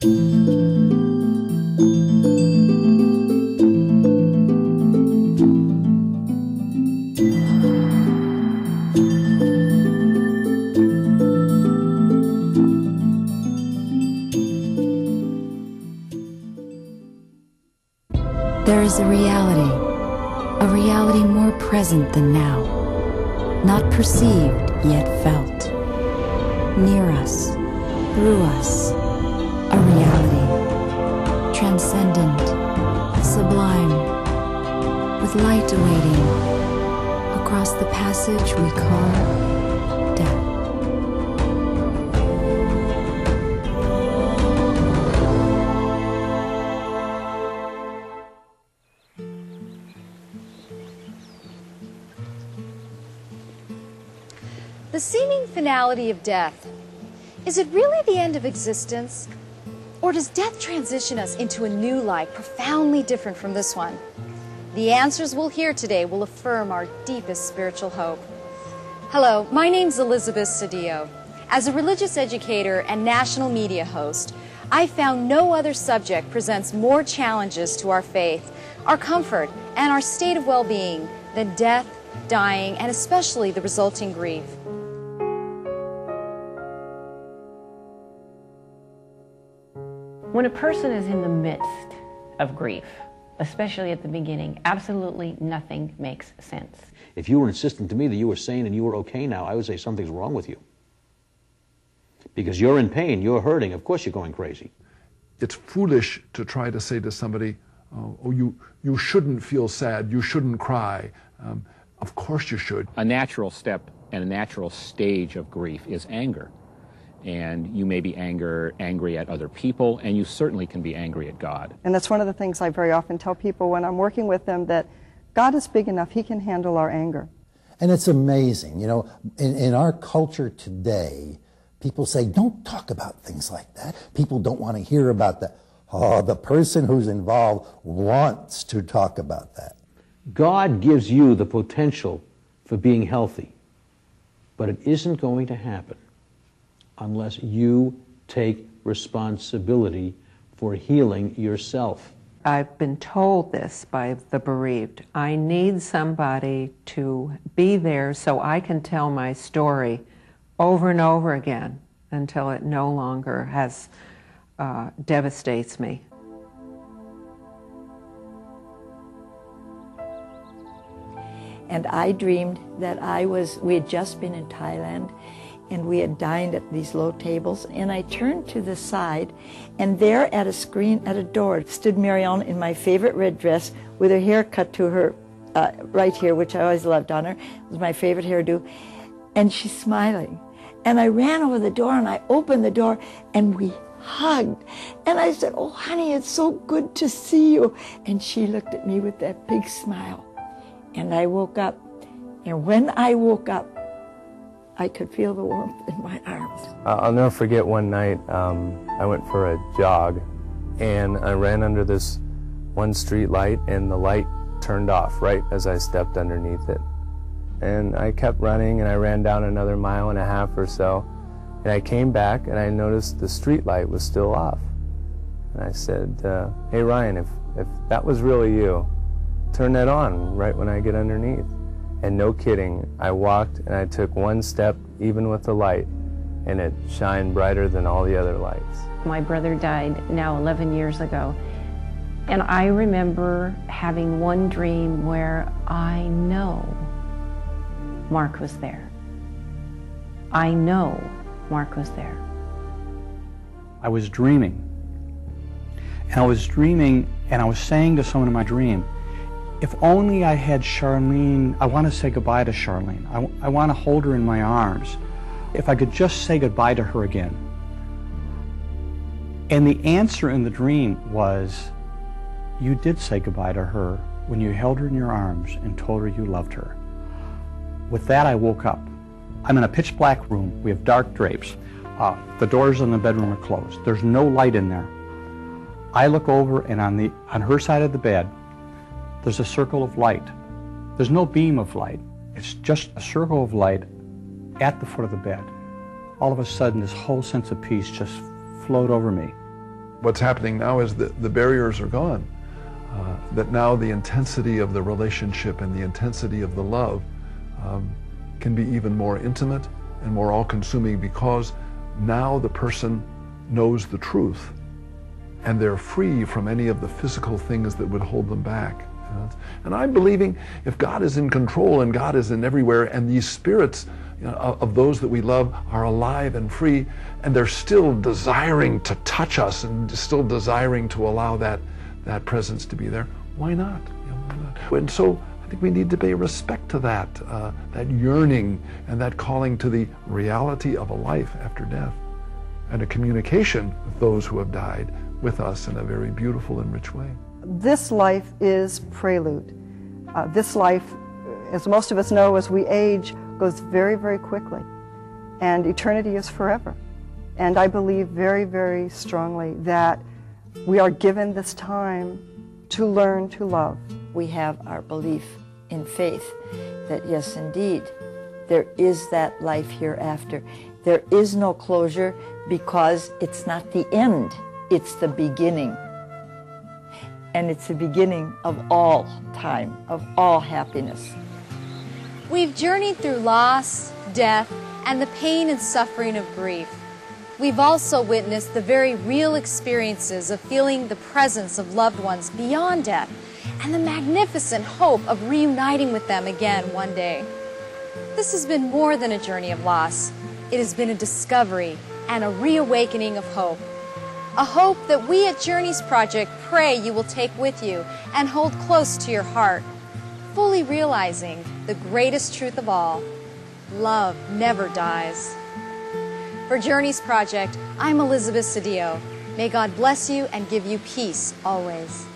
There is a reality more present than now, not perceived yet felt, near us, through us, a reality, transcendent, sublime, with light awaiting, across the passage we call death. The seeming finality of death. Is it really the end of existence? Or does death transition us into a new life profoundly different from this one? The answers we'll hear today will affirm our deepest spiritual hope. Hello, my name's Elizabeth Cedillo. As a religious educator and national media host, I found no other subject presents more challenges to our faith, our comfort, and our state of well-being than death, dying, and especially the resulting grief. When a person is in the midst of grief, especially at the beginning, absolutely nothing makes sense. If you were insisting to me that you were sane and you were okay now, I would say something's wrong with you. Because you're in pain, you're hurting, of course you're going crazy. It's foolish to try to say to somebody, oh, you shouldn't feel sad, you shouldn't cry. Of course you should. A natural step and a natural stage of grief is anger. And you may be angry at other people, and you certainly can be angry at God. And that's one of the things I very often tell people when I'm working with them, that God is big enough, He can handle our anger. And it's amazing, you know, in our culture today, people say, don't talk about things like that. People don't want to hear about that. Oh, the person who's involved wants to talk about that. God gives you the potential for being healthy, but it isn't going to happen unless you take responsibility for healing yourself. I've been told this by the bereaved. I need somebody to be there so I can tell my story over and over again until it no longer devastates me. And I dreamed that we had just been in Thailand, and we had dined at these low tables, and I turned to the side, and there at a screen at a door stood Marianne in my favorite red dress with her hair cut to her right here, which I always loved on her. It was my favorite hairdo, and she's smiling. And I ran over the door, and I opened the door, and we hugged. And I said, oh, honey, it's so good to see you. And she looked at me with that big smile. And I woke up, and when I woke up, I could feel the warmth in my arms. I'll never forget one night, I went for a jog, and I ran under this one street light, and the light turned off right as I stepped underneath it. And I kept running, and I ran down another 1.5 miles or so, and I came back, and I noticed the street light was still off. And I said, hey Ryan, if that was really you, turn that on right when I get underneath. And no kidding, I walked and I took one step, even with the light, and it shined brighter than all the other lights. My brother died now 11 years ago, and I remember having one dream where I know Mark was there. I know Mark was there. I was dreaming. And I was dreaming, and I was saying to someone in my dream, if only I had Charlene, I want to say goodbye to Charlene. I want to hold her in my arms. If I could just say goodbye to her again. And the answer in the dream was, you did say goodbye to her when you held her in your arms and told her you loved her. With that, I woke up. I'm in a pitch black room. We have dark drapes. The doors in the bedroom are closed. There's no light in there. I look over, and on her side of the bed, there's a circle of light. There's no beam of light. It's just a circle of light at the foot of the bed. All of a sudden, this whole sense of peace just flowed over me. what's happening now is that the barriers are gone. That now the intensity of the relationship and the intensity of the love can be even more intimate and more all-consuming, because now the person knows the truth and they're free from any of the physical things that would hold them back. And I'm believing if God is in control and God is in everywhere, and these spirits of those that we love are alive and free, and they're still desiring to touch us and still desiring to allow that presence to be there, why not? Why not? And so I think we need to pay respect to that yearning and that calling to the reality of a life after death, and a communication with those who have died with us in a very beautiful and rich way. This life is prelude. This life, as most of us know, as we age, goes very, very quickly. And eternity is forever. And I believe very, very strongly that we are given this time to learn to love. We have our belief in faith that yes, indeed, there is that life hereafter. There is no closure because it's not the end, it's the beginning. And it's the beginning of all time, of all happiness. We've journeyed through loss, death, and the pain and suffering of grief. We've also witnessed the very real experiences of feeling the presence of loved ones beyond death, and the magnificent hope of reuniting with them again one day. This has been more than a journey of loss. It has been a discovery and a reawakening of hope. A hope that we at Journeys Project pray you will take with you and hold close to your heart, fully realizing the greatest truth of all: love never dies. For Journeys Project, I'm Elizabeth Cedillo. May God bless you and give you peace always.